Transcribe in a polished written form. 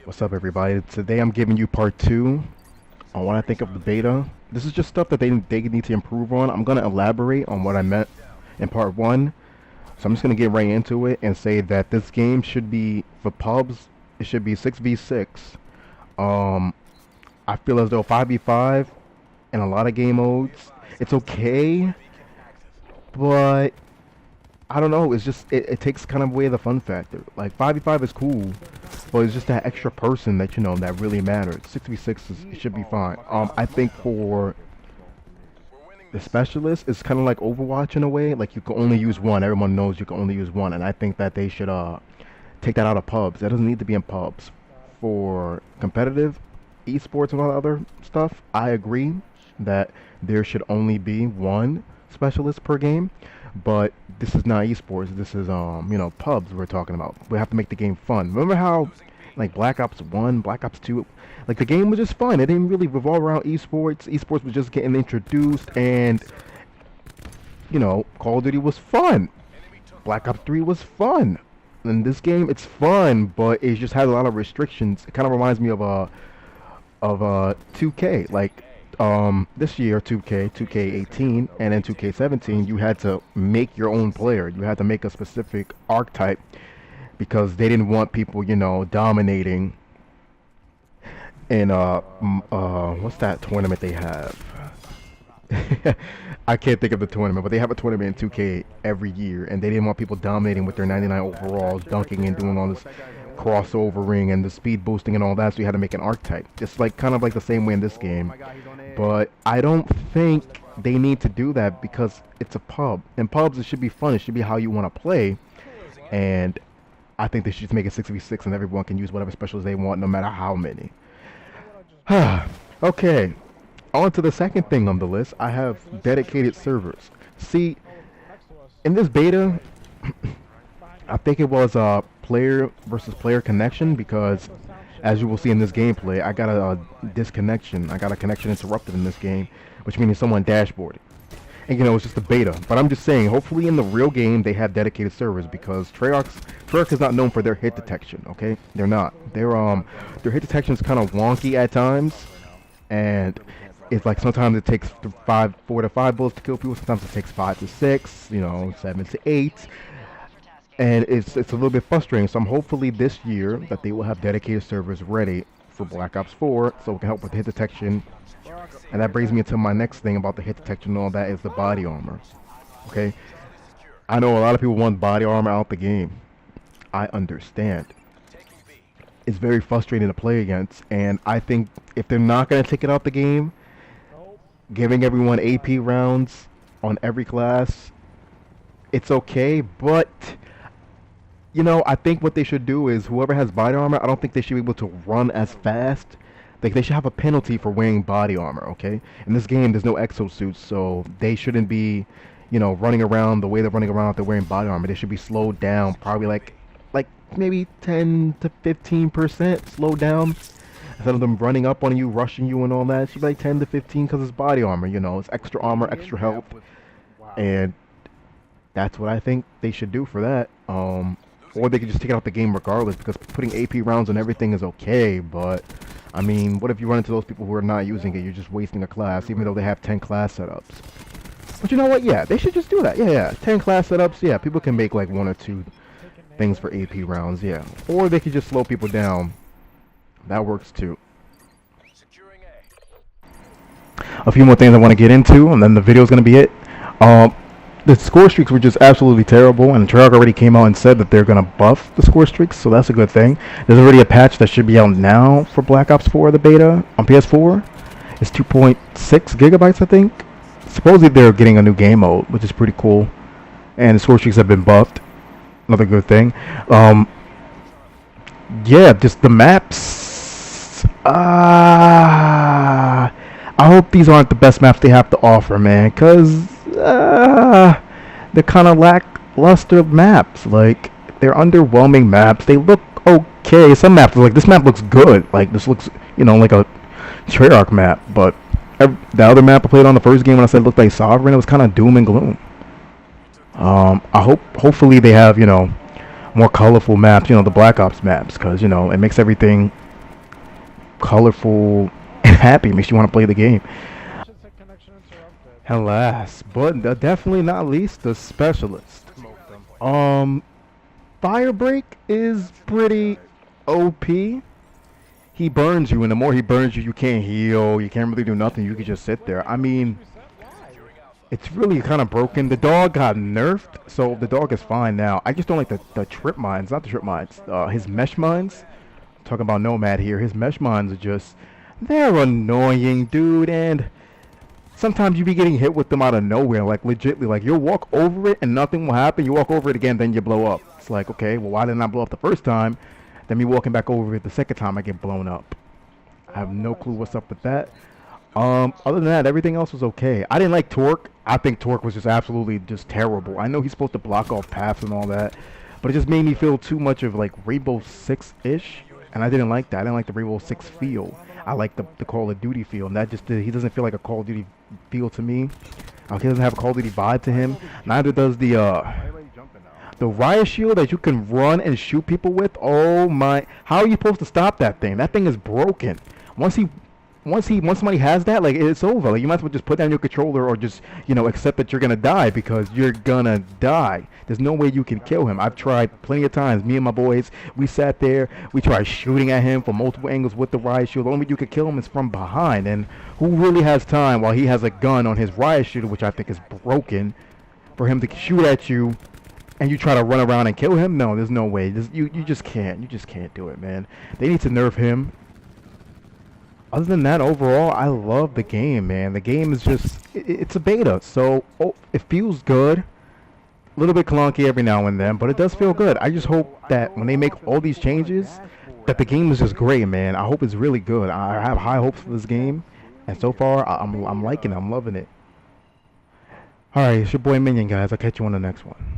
What's up, everybody? Today I'm giving you part two on what I think of the beta. This is just stuff that they need to improve on. I'm gonna elaborate on what I meant in part one. So I'm just gonna get right into it and say that this game should be for pubs. It should be 6v6. Um, I feel as though 5v5 in a lot of game modes, it's okay, but I don't know. It's just it takes kind of away the fun factor. Like 5v5 is cool, but it's just that extra person that that really matters. 6v6 it should be fine. I think for the specialist, it's kind of like Overwatch in a way. Like you can only use one. Everyone knows you can only use one, and I think that they should take that out of pubs. That doesn't need to be in pubs. For competitive esports and all that other stuff, I agree that there should only be one specialist per game. But this is not esports. This is pubs we're talking about. We have to make the game fun. Remember how like Black Ops 1, Black Ops 2, like the game was just fun. It didn't really revolve around esports. Esports was just getting introduced, and Call of Duty was fun. Black Ops 3 was fun. And this game, it's fun, but it just has a lot of restrictions. It kind of reminds me of 2K. Like this year, 2K18, and then 2K17, you had to make your own player. You had to make a specific archetype because they didn't want people, dominating in what's that tournament they have? I can't think of the tournament, but they have a tournament in 2K every year, and they didn't want people dominating with their 99 overalls, dunking and doing all this crossovering and the speed boosting and all that, so you had to make an archetype. It's like kind of like the same way in this game. But I don't think they need to do that because it's a pub. In pubs, it should be fun. It should be how you want to play. And I think they should just make it 6v6 and everyone can use whatever specials they want, no matter how many. Okay, on to the second thing on the list. I have dedicated servers. See, in this beta, I think it was a player versus player connection because, as you will see in this gameplay, I got a disconnection. I got a connection interrupted in this game, which means someone dashboarded. And it's just a beta. But I'm just saying, hopefully in the real game they have dedicated servers because treyarch is not known for their hit detection. Okay, they're not. Their hit detection is kind of wonky at times, and it's like sometimes it takes 4 to 5 bullets to kill people. Sometimes it takes 5 to 6, 7 to 8. And it's a little bit frustrating, so I'm hopefully this year that they will have dedicated servers ready for Black Ops 4 so it can help with the hit detection. And that brings me into my next thing about the hit detection and all that is the body armor. Okay? I know a lot of people want body armor out the game. I understand. It's very frustrating to play against, and I think if they're not going to take it out the game, giving everyone AP rounds on every class, it's okay, but I think what they should do is whoever has body armor, I don't think they should be able to run as fast. Like they should have a penalty for wearing body armor, okay? In this game, there's no exosuits, so they shouldn't be, running around the way they're running around if they're wearing body armor. They should be slowed down, probably like maybe 10 to 15% slowed down. Instead of them running up on you, rushing you and all that, it should be like 10 to 15 because it's body armor, it's extra armor, extra health. And that's what I think they should do for that. Or they could just take it out the game regardless, because putting AP rounds on everything is okay, but I mean, what if you run into those people who are not using it? You're just wasting a class, even though they have 10 class setups. But you know what? Yeah, they should just do that. Yeah, 10 class setups. Yeah, people can make like 1 or 2 things for AP rounds. Yeah, or they could just slow people down. That works too. A few more things I want to get into, and then the video is going to be it. The score streaks were just absolutely terrible, and Treyarch already came out and said that they're going to buff the score streaks, so that's a good thing. There's already a patch that should be out now for Black Ops 4, the beta, on PS4. It's 2.6 gigabytes, I think. Supposedly they're getting a new game mode, which is pretty cool, and the score streaks have been buffed. Another good thing. Yeah, just the maps. I hope these aren't the best maps they have to offer, man, because they're kind of lackluster maps. Like, they're underwhelming maps. They look okay. Some maps are like, this map looks good. Like, this looks, like a Treyarch map. But the other map I played on the first game when I said it looked like Sovereign, it was kind of doom and gloom. Hopefully they have, more colorful maps, the Black Ops maps, because, it makes everything colorful and happy. Makes you want to play the game. And last, but definitely not least, the specialist. Firebreak is pretty OP. He burns you, and the more he burns you, you can't heal. You can't really do nothing. You can just sit there. I mean, it's really kind of broken. The dog got nerfed, so the dog is fine now. I just don't like the trip mines, not the trip mines. His mesh mines. I'm talking about Nomad here. His mesh mines are just, they're annoying, dude. And sometimes you be getting hit with them out of nowhere, like legitly. Like you'll walk over it and nothing will happen. You walk over it again, then you blow up. It's like, okay, well, why didn't I blow up the first time? Then me walking back over it the second time, I get blown up. I have no clue what's up with that. Other than that, everything else was okay. I didn't like Torque. I think Torque was just absolutely just terrible. I know he's supposed to block off paths and all that, but it just made me feel too much of like Rainbow Six-ish, and I didn't like that. I didn't like the Rainbow Six feel. I like the Call of Duty feel, and that just he doesn't feel like a Call of Duty feel to me. He doesn't have a Call of Duty vibe to him. Neither does the riot shield that you can run and shoot people with. Oh my! How are you supposed to stop that thing? That thing is broken. Once somebody has that, like, it's over. Like, you might as well just put down your controller or just, you know, accept that you're gonna die, because you're gonna die. There's no way you can kill him. I've tried plenty of times. Me and my boys, we sat there, we tried shooting at him from multiple angles with the riot shield. The only way you could kill him is from behind. And who really has time while he has a gun on his riot shield, which I think is broken, for him to shoot at you and you try to run around and kill him? No, there's no way. You just can't. You just can't do it, man. They need to nerf him. Other than that, overall, I love the game, man. The game is just, it's a beta, so it feels good. A little bit clunky every now and then, but it does feel good. I just hope that when they make all these changes, that the game is just great, man. I hope it's really good. I have high hopes for this game, and so far, I'm liking it. I'm loving it. Alright, it's your boy Minion, guys. I'll catch you on the next one.